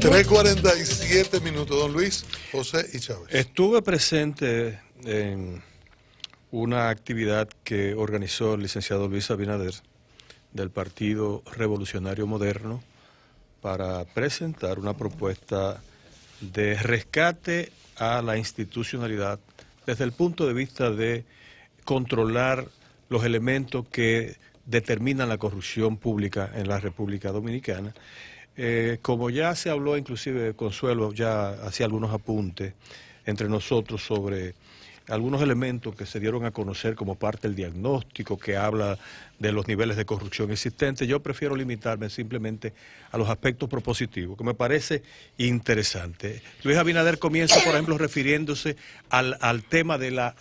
3:47 minutos, don Luis, José y Chávez. Estuve presente en una actividad que organizó el licenciado Luis Abinader del Partido Revolucionario Moderno para presentar una propuesta de rescate a la institucionalidad desde el punto de vista de controlar los elementos que determinan la corrupción pública en la República Dominicana. Como ya se habló, inclusive Consuelo ya hacía algunos apuntes entre nosotros sobre algunos elementos que se dieron a conocer como parte del diagnóstico que habla de los niveles de corrupción existentes. Yo prefiero limitarme simplemente a los aspectos propositivos, que me parece interesante. Luis Abinader comienza, por ejemplo, refiriéndose al tema de la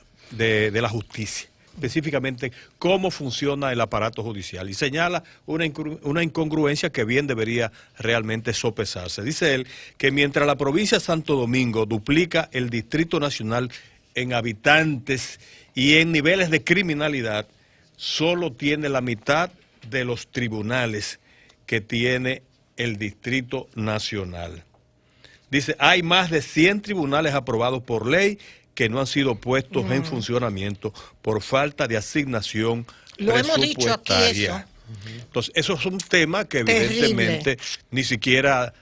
justicia, específicamente cómo funciona el aparato judicial, y señala una incongruencia que bien debería realmente sopesarse. Dice él que mientras la provincia de Santo Domingo duplica el Distrito Nacional en habitantes y en niveles de criminalidad, solo tiene la mitad de los tribunales que tiene el Distrito Nacional. Dice, hay más de 100 tribunales aprobados por ley que no han sido puestos en funcionamiento por falta de asignación presupuestaria. Hemos dicho aquí eso. Entonces, eso es un tema que evidentemente ni siquiera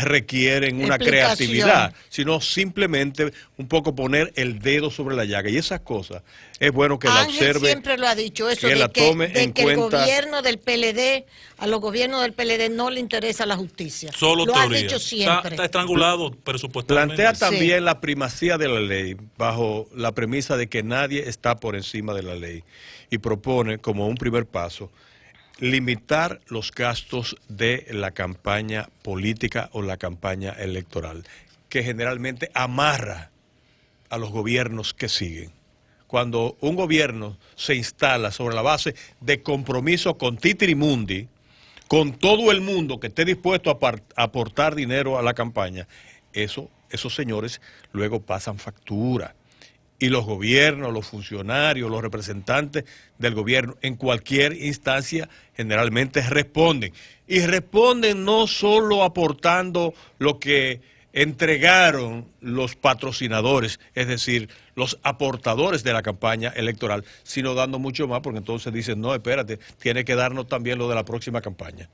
requieren una creatividad, sino simplemente un poco poner el dedo sobre la llaga. Y esas cosas es bueno que la observe. Siempre lo ha dicho, eso que de la tome en que cuenta. El gobierno del PLD, a los gobiernos del PLD no le interesa la justicia. Solo lo teoría. ha dicho siempre. Está estrangulado presupuestalmente. Plantea también la primacía de la ley, bajo la premisa de que nadie está por encima de la ley. Y propone, como un primer paso, limitar los gastos de la campaña política o la campaña electoral, que generalmente amarra a los gobiernos que siguen. Cuando un gobierno se instala sobre la base de compromiso con Titirimundi, con todo el mundo que esté dispuesto a aportar dinero a la campaña, esos señores luego pasan factura. Y los gobiernos, los funcionarios, los representantes del gobierno, en cualquier instancia, generalmente responden. Y responden no solo aportando lo que entregaron los patrocinadores, es decir, los aportadores de la campaña electoral, sino dando mucho más, porque entonces dicen, no, espérate, tiene que darnos también lo de la próxima campaña.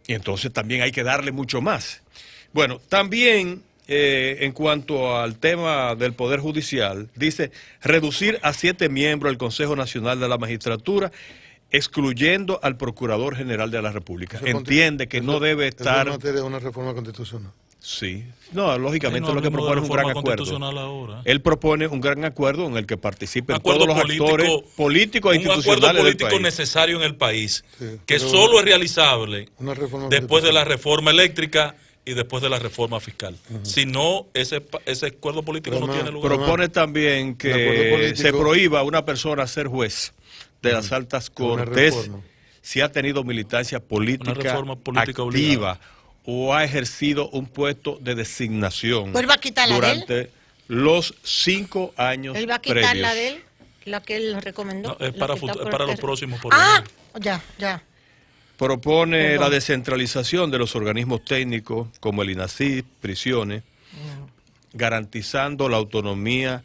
Y entonces también hay que darle mucho más. Bueno, también en cuanto al tema del Poder Judicial, dice reducir a 7 miembros el Consejo Nacional de la Magistratura, excluyendo al Procurador General de la República. Entiende que no debe estar... ¿Es materia de una reforma constitucional? Sí. No, lógicamente lo que propone es un gran acuerdo. Él propone un gran acuerdo en el que participen todos los actores políticos e institucionales. Un acuerdo político necesario en el país, que solo es realizable después de la reforma eléctrica y después de la reforma fiscal. Si no, ese acuerdo político no tiene lugar. Propone también que se prohíba a una persona ser juez de las altas cortes si ha tenido militancia política activa o ha ejercido un puesto de designación durante los 5 años previos. ¿Él va a quitar la de él? ¿La que él recomendó? No, es para los próximos. Ya. Propone la descentralización de los organismos técnicos como el INACID, prisiones, garantizando la autonomía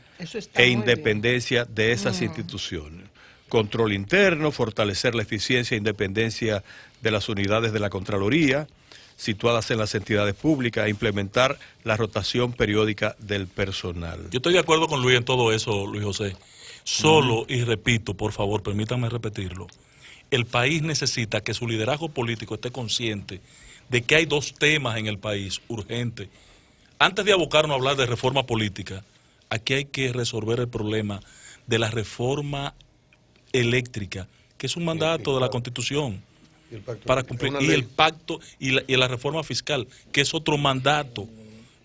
e independencia de esas instituciones. Control interno, fortalecer la eficiencia e independencia de las unidades de la Contraloría, situadas en las entidades públicas, e implementar la rotación periódica del personal. Yo estoy de acuerdo con Luis en todo eso, Luis José. Solo, y repito, por favor, permítanme repetirlo, el país necesita que su liderazgo político esté consciente de que hay 2 temas en el país urgentes. Antes de abocarnos a hablar de reforma política, aquí hay que resolver el problema de la reforma eléctrica, que es un mandato de la Constitución para cumplir, y el pacto y la reforma fiscal, que es otro mandato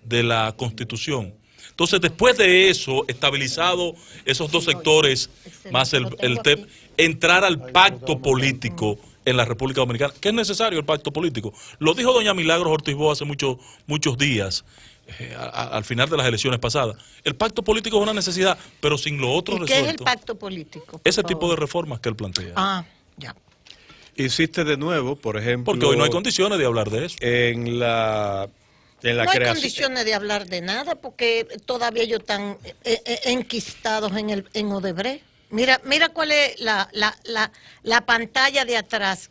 de la Constitución. Entonces, después de eso, estabilizado esos 2 sectores, más el entrar al pacto político en la República Dominicana, que es necesario el pacto político. Lo dijo doña Milagros Ortiz Boa hace muchos días, al final de las elecciones pasadas. El pacto político es una necesidad, pero sin lo otro resuelto. ¿Qué es el pacto político? Ese tipo de reformas que él plantea. Ya. Insiste de nuevo, por ejemplo... Porque hoy no hay condiciones de hablar de eso. En la No hay creación... condiciones de hablar de nada porque todavía ellos están enquistados en Odebrecht. Mira cuál es la pantalla de atrás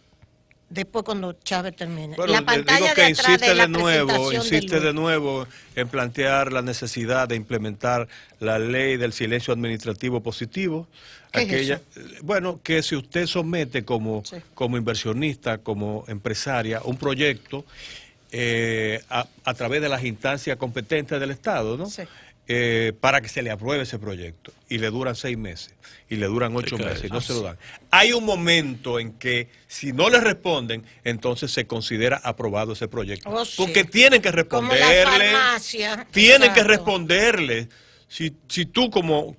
después cuando Chávez termine. Bueno, la pantalla digo que de atrás de la insiste de nuevo en plantear la necesidad de implementar la ley del silencio administrativo positivo. ¿Qué es eso? Bueno, que si usted somete como inversionista, como empresaria, un proyecto a través de las instancias competentes del Estado, ¿no? Sí. Para que se le apruebe ese proyecto. Y le duran 6 meses, y le duran 8 meses, y no se lo sí. dan. Hay un momento en que, si no le responden, entonces se considera aprobado ese proyecto. Oh, sí. Porque tienen que Como la responderle. farmacia. Tienen que Exacto. responderle. Si tú como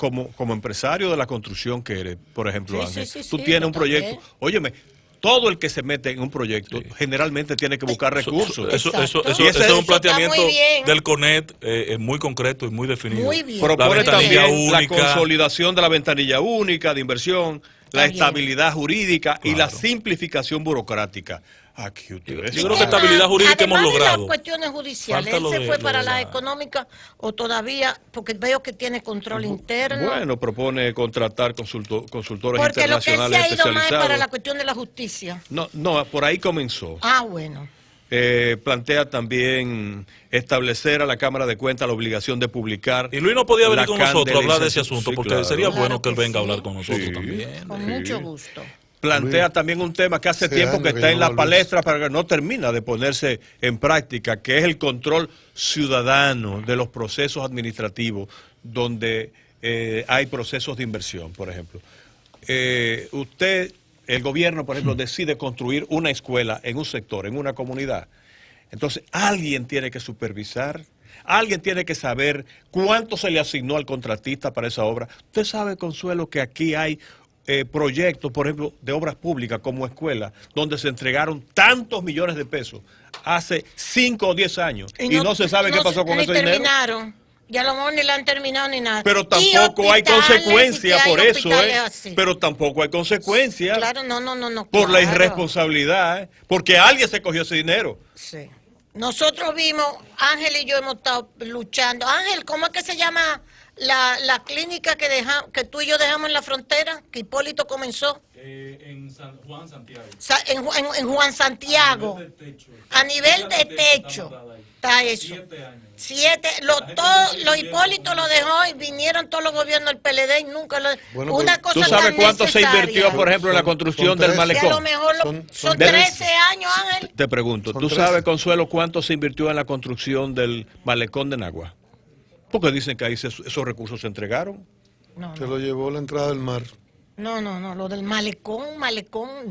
empresario de la construcción que eres, por ejemplo, Sí, Ángel, sí, sí, tú sí, tienes yo un proyecto, también. óyeme, todo el que se mete en un proyecto generalmente tiene que buscar recursos. Exacto. Y Eso ese es un está planteamiento muy bien. del CONET muy concreto y muy definido. Muy bien. La Propone ventanilla también la única. consolidación de la ventanilla única de inversión, la Está bien. estabilidad jurídica y la Claro. simplificación burocrática. Aquí ustedes. Yo creo que estabilidad jurídica hemos además de logrado. las cuestiones judiciales, Falta ¿él lo se de- fue lo para de las la- económicas o todavía? Porque veo que tiene control interno. Bueno, propone contratar consultores Porque lo que él se internacionales ha ido más es para especializados. la cuestión de la justicia. No, por ahí comenzó. Ah, bueno. Plantea también establecer a la Cámara de Cuentas la obligación de publicar. Y Luis no podía venir la con nosotros a hablar de ese candelización. asunto, Sí, porque claro. sería Claro bueno que él que venga a sí. hablar con nosotros Sí. también. Con mucho gusto. Plantea Luis, también un tema que hace hace tiempo que años que está yo en no la lo palestra, pero que no termina de ponerse en práctica, que es el control ciudadano de los procesos administrativos, donde hay procesos de inversión, por ejemplo. El gobierno, por ejemplo, decide construir una escuela en un sector, en una comunidad. Entonces, alguien tiene que supervisar, alguien tiene que saber cuánto se le asignó al contratista para esa obra. Usted sabe, Consuelo, que aquí hay proyectos, por ejemplo, de obras públicas como escuelas, donde se entregaron tantos millones de pesos hace 5 o 10 años y no se sabe qué pasó con ni ese dinero. terminaron. Y a lo mejor ni la han terminado ni nada. Pero Y tampoco hay hospitales, consecuencia y que por hay eso, hospitales así. Pero tampoco hay consecuencia Claro, no. por la claro. irresponsabilidad, porque alguien se cogió ese dinero. Sí. Nosotros vimos, Ángel y yo hemos estado luchando. Ángel, ¿cómo es que se llama la clínica que tú y yo dejamos en la frontera? Que Hipólito comenzó. En San Juan Santiago. En Juan Santiago. A nivel de techo. Está eso. 7 años. 7, los Hipólitos lo dejó y vinieron todos los gobiernos del PLD y nunca lo... Bueno, una pues, cosa ¿Tú sabes tan cuánto se necesaria. invirtió, por ejemplo, en la Son- construcción son del tres. Que a lo malecón? mejor Son son 13. 13 años, Ángel. Te pregunto, Son ¿tú 13. sabes, Consuelo, cuánto se invirtió en la construcción del malecón de Nagua? Porque dicen que ahí esos recursos se entregaron. No, Se lo llevó la entrada del mar. no, lo del malecón,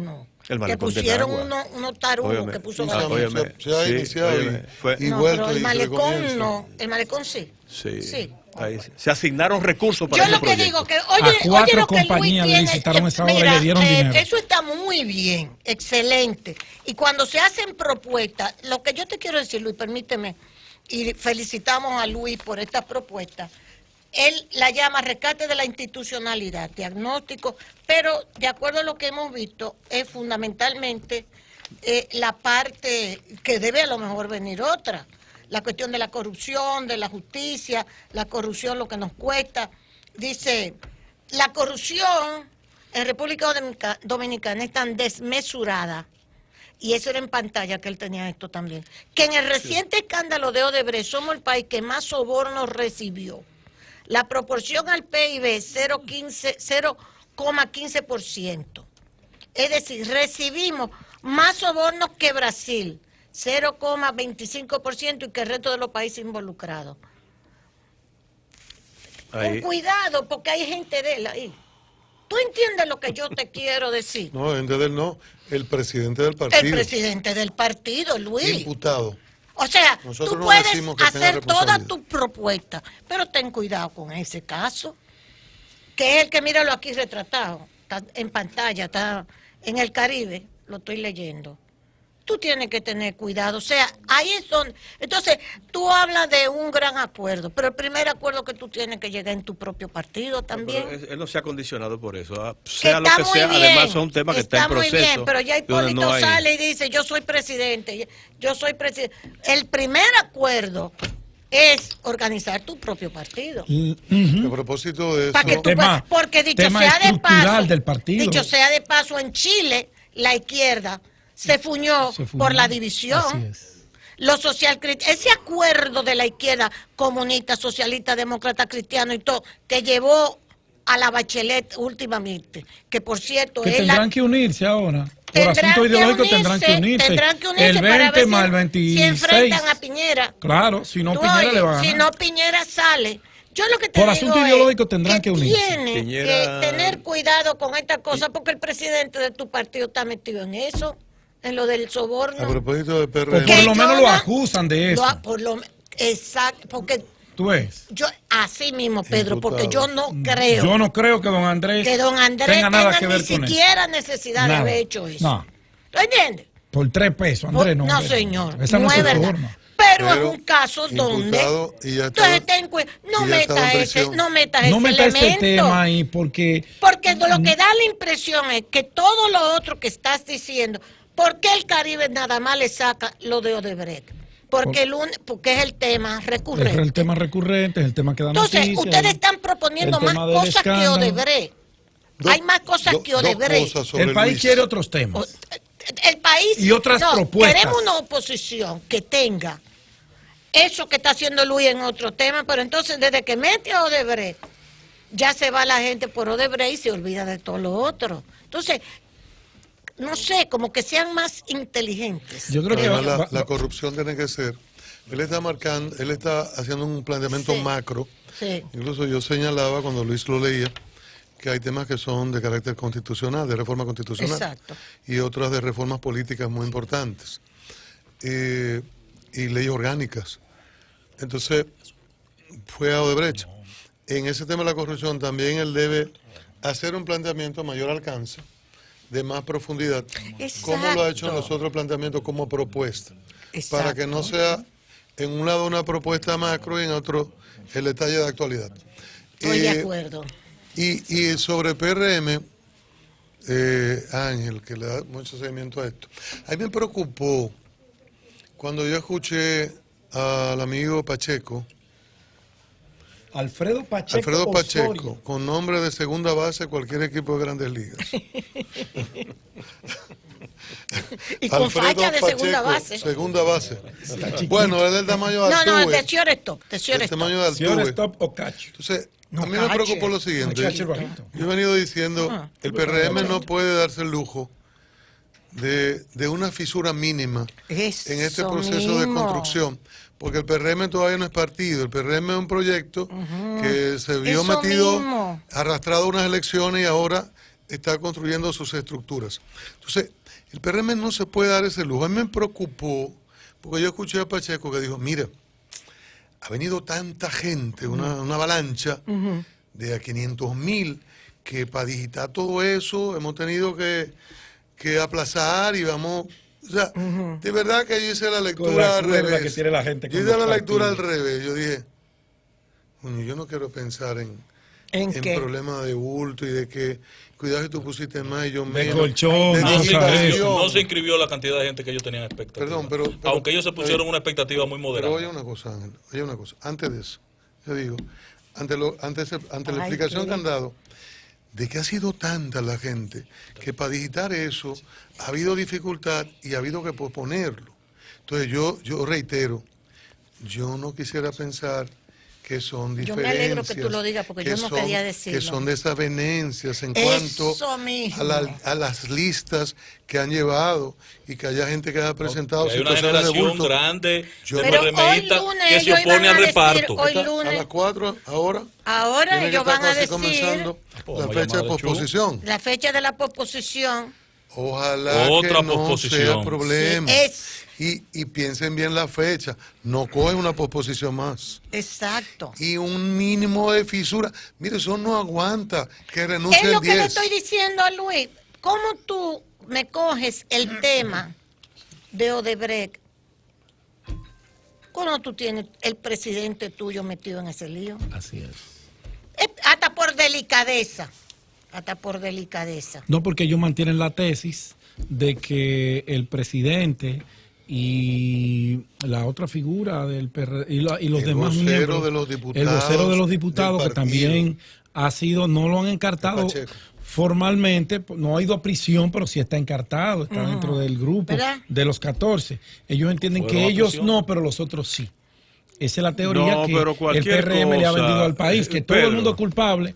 no. El malecón que de pusieron Nagua. unos tarugos Óyeme, que puso Sí, Gabriel. óyeme, se ha sí, iniciado óyeme, fue- y No, vuelto pero el y se malecón recomienza. no, el malecón sí. Sí. Sí. Ahí se asignaron recursos para Yo ese lo que proyecto. digo que, A oye cuatro lo que Luis compañías le tiene, licitaron esa obra y mira, le dieron dinero. eso está muy bien, excelente. Y cuando se hacen propuestas, lo que yo te quiero decir, Luis, permíteme, y felicitamos a Luis por estas propuestas, él la llama rescate de la institucionalidad, diagnóstico, pero de acuerdo a lo que hemos visto, es fundamentalmente la parte que debe a lo mejor venir otra. La cuestión de la corrupción, de la justicia, la corrupción, lo que nos cuesta. Dice, la corrupción en República Dominicana es tan desmesurada, y eso era en pantalla que él tenía esto también, que en el reciente escándalo de Odebrecht somos el país que más sobornos recibió. La proporción al PIB es 0,15%. Es decir, recibimos más sobornos que Brasil, 0,25%, y que el resto de los países involucrados. Ahí. Con cuidado, porque hay gente de él ahí. ¿Tú entiendes lo que yo te quiero decir? No, gente del no, el presidente del partido. El presidente del partido, Luis. Imputado. O sea, Nosotros tú no puedes decimos que tenga hacer todas responsabilidad. tus propuestas, pero ten cuidado con ese caso, que es el que, míralo aquí retratado, está en pantalla, está en el Caribe, lo estoy leyendo. tú tienes que tener cuidado. O sea, ahí es donde... Entonces, tú hablas de un gran acuerdo, pero el primer acuerdo que tú tienes que llegar en tu propio partido también. Pero él no se ha condicionado por eso. Que Sea lo está que muy sea, bien, además son temas que están en muy proceso. bien, pero ya donde Hipólito no hay- sale y dice, yo soy presidente. El primer acuerdo es organizar tu propio partido. A propósito de Para que eso, tú puedas- porque dicho tema sea de estructural paso, del partido. dicho sea de paso, en Chile la izquierda se fuñó por la división. Así es. Los social ese acuerdo de la izquierda comunista, socialista, demócrata, cristiano y todo, que llevó a la Bachelet últimamente, que por cierto Que es tendrán que unirse ahora. Por tendrán asunto que ideológico unirse, tendrán que unirse. El para 20 ver más el si 26. enfrentan a Piñera. Claro, si no Tú Piñera oyes, le va a ganar. si no Piñera sale. Yo lo que te Por digo asunto es ideológico tendrán que unirse. Tiene Piñera- que tener cuidado con esta cosa porque el presidente de tu partido está metido en eso, en lo del soborno. a propósito de O PRM, por Que lo yo menos lo no- acusan de eso. Exacto, porque Tú ves. yo, así mismo, Pedro, Imputado. porque yo no creo Yo no creo que don Andrés, que don Andrés tenga nada que tenga ver ni con eso. siquiera necesidad de Nada. haber hecho eso. No. ¿Tú entiendes? Por 3 pesos, Andrés, no. No, hombre, señor, Esa no, no se es verdad. forma. Pero es Pero un caso donde... imputado y ya Entonces, estaba- no y ya estaba en metas prisión. no metas No ese meta ese elemento. tema ahí porque Porque lo que da la impresión es que todo lo otro que estás diciendo, ¿por qué el Caribe nada más le saca lo de Odebrecht? Porque es el tema es recurrente. el tema recurrente, es el tema que da Entonces, noticias, ustedes están proponiendo el más tema del cosas que escándalo. Odebrecht. Hay más cosas que dos Odebrecht. cosas sobre El país Luis. quiere otros temas. El país... Y otras propuestas. Queremos una oposición que tenga eso que está haciendo Luis en otro tema, pero entonces desde que mete a Odebrecht, ya se va la gente por Odebrecht y se olvida de todo lo otro. Entonces, no sé, como que sean más inteligentes. Yo creo que Además, va- la corrupción tiene que ser. Él está haciendo un planteamiento Sí. macro. Sí. Incluso yo señalaba cuando Luis lo leía que hay temas que son de carácter constitucional, de reforma constitucional, Exacto. y otras de reformas políticas muy importantes y leyes orgánicas. Entonces fue a Odebrecht. En ese tema de la corrupción también él debe hacer un planteamiento a mayor alcance, de más profundidad, como lo ha hecho en los otros planteamientos como propuesta, para que no sea en un lado una propuesta macro y en otro el detalle de actualidad. Estoy de acuerdo. Y sobre PRM, Ángel, que le da mucho seguimiento a esto, a mí me preocupó cuando yo escuché al amigo Pacheco, Alfredo Pacheco, Osorio. con nombre de segunda base cualquier equipo de Grandes Ligas. Y con facha de segunda base. Segunda base. Bueno, es del tamaño de No, Altuve. de shortstop, de del shortstop. tamaño de Señor Altuve. Stop o Cacho. Entonces, No, a mí me Cache. preocupó lo siguiente. Cache bajito. Yo he venido diciendo, el PRM no puede darse el lujo de una fisura mínima en este Eso proceso de mismo. construcción, porque el PRM todavía no es partido, el PRM es un proyecto que se vio Eso metido, mismo. arrastrado a unas elecciones y ahora está construyendo sus estructuras. Entonces, el PRM no se puede dar ese lujo. A mí me preocupó, porque yo escuché a Pacheco que dijo, mira, ha venido tanta gente, una avalancha de a 500.000, que para digitar todo eso hemos tenido que aplazar y vamos... O sea, de verdad que yo hice la lectura al cuerda revés. que tiene la gente Yo con hice los la lectura al partidos. revés. Yo dije, coño, yo no quiero pensar en qué? problemas de bulto y de que, cuidado si tú pusiste más y yo De menos. colchón, de no No se, cosa digitación. inscribió, no se inscribió la cantidad de gente que ellos tenían expectativa. Perdón, pero aunque ellos se pusieron una expectativa muy Pero moderada. oye una cosa, Ángel, oye una cosa. Antes de eso, yo digo, ante la Ay, explicación qué- que han dado, de que ha sido tanta la gente que para digitar eso ha habido dificultad y ha habido que posponerlo. Entonces yo reitero, yo no quisiera pensar que son Yo diferencias. me alegro que tú lo digas, porque yo no quería decirlo. Que son desavenencias en Eso cuanto mismo. a las listas que han llevado y que haya gente que haya presentado Que hay una situaciones de generación bulto. grande Yo- de Pero hoy PRMistas lunes que se ellos opone iban al a decir, reparto. hoy Está lunes. a las 4 ahora. Ahora Tiene que ellos estar van a casi decir comenzando Pues la vamos a fecha de llamar a Chu. posposición. la fecha de la posposición. Ojalá Otra que no posposición. sea problema. Sí, es- Y piensen bien la fecha. No cogen una posposición más. Exacto. Y un mínimo de fisura. Mire, eso no aguanta. Que Es renuncien lo que le 10. estoy diciendo a Luis. ¿Cómo tú me coges el tema de Odebrecht, cuando tú tienes el presidente tuyo metido en ese lío. Así es. Hasta por delicadeza. Hasta por delicadeza. No, porque ellos mantienen la tesis de que el presidente y la otra figura del PRD y los demás miembros, de los diputados, el vocero de los diputados, que también ha sido, no lo han encartado formalmente, no ha ido a prisión, pero sí está encartado, está dentro del grupo, ¿verdad?, de los 14. Ellos entienden que ellos no, pero los otros sí. Esa es la teoría que el PRM le ha vendido al país, que todo el mundo es culpable.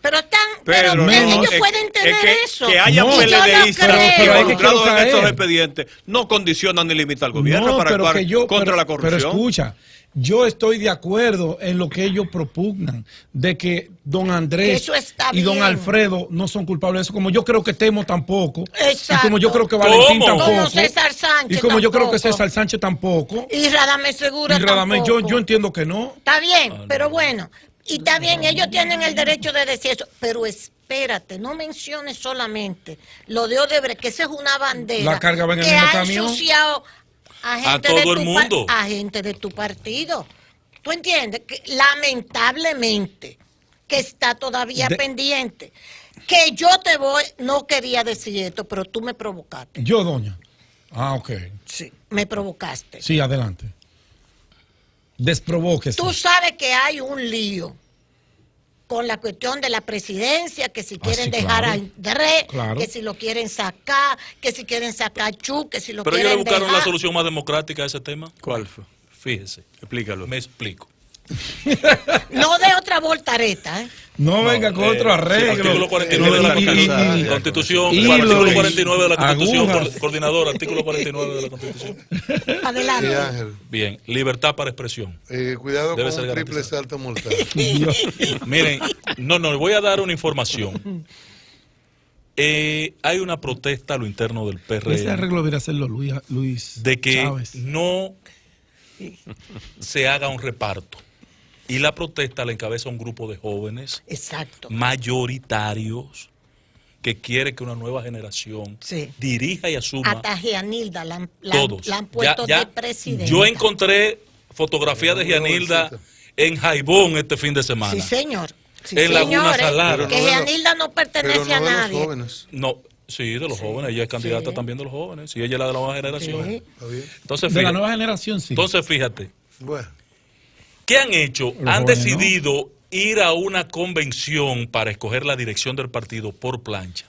Pero ellos pueden tener eso. Que haya PLDistas involucrados en estos expedientes no condiciona ni limita al gobierno para actuar contra la corrupción. Pero escucha, yo estoy de acuerdo en lo que ellos propugnan, de que don Andrés y don Alfredo no son culpables de eso, como yo creo que Temo tampoco. Exacto. Y como yo creo que Valentín tampoco. Como César Sánchez y como tampoco. Yo creo que César Sánchez tampoco. Y Radamés Segura tampoco. Yo entiendo que no. Está bien, pero bueno. Y está bien, ellos tienen el derecho de decir eso, pero espérate, no menciones solamente lo de Odebrecht, que esa es una bandera la carga va en el que mismo ha camión. ensuciado a todo el mundo, a gente de tu partido. ¿Tú entiendes? Que lamentablemente que está todavía pendiente. Que yo no quería decir esto, pero tú me provocaste. Yo, doña. Ok. Sí, me provocaste. Sí, adelante. Desprovóquese. Tú sabes que hay un lío con la cuestión de la presidencia, que si quieren dejar a Andrés, que si lo quieren sacar, que si quieren sacar a Chu, que si lo Pero quieren ellos le buscaron dejar. la solución más democrática a ese tema. ¿Cuál fue? Fíjese. Explícalo. Me explico. No de otra voltareta, ¿eh? No venga con otro arreglo. Artículo 49 de la Constitución. Artículo 49 de la Constitución. Coordinador, artículo 49 de la Constitución. Adelante. Sí, Ángel. Bien, libertad para expresión. Cuidado Debe con ser un triple garantizado. salto mortal. Miren, no, voy a dar una información. Hay una protesta a lo interno del PRM. Ese arreglo debería hacerlo Luis de que Chávez. No se haga un reparto. Y la protesta la encabeza un grupo de jóvenes, exacto, mayoritarios, que quiere que una nueva generación dirija y asuma. Hasta Gianilda la han puesto de presidenta. Yo encontré fotografías de Gianilda en Jaibón este fin de semana. Sí, señor. Sí, en Laguna Salada. Que Gianilda no pertenece a nadie. Los jóvenes. No, sí, de los jóvenes. Ella es candidata también de los jóvenes. Y ella es la de la nueva generación. Sí. Entonces, fíjate, de la nueva generación, sí. Entonces, fíjate. Bueno. ¿Qué han hecho? Los Han jóvenes, decidido ir a una convención para escoger la dirección del partido por plancha,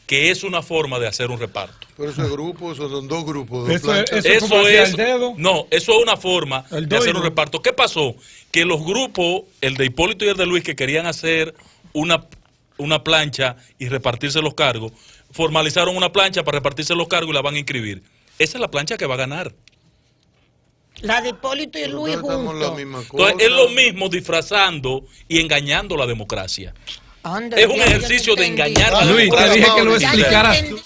que es una forma de hacer un reparto. Pero ese grupo, esos son dos grupos. Eso es el dedo. No, eso es una forma de hacer un reparto. ¿Qué pasó? Que los grupos, el de Hipólito y el de Luis, que querían hacer una plancha y repartirse los cargos, formalizaron una plancha para repartirse los cargos y la van a inscribir. Esa es la plancha que va a ganar. La de Hipólito y Luis juntos. Entonces es lo mismo disfrazando y engañando la democracia. Es un ejercicio de engañar a la Luis, democracia. te dije que lo explicaras tú.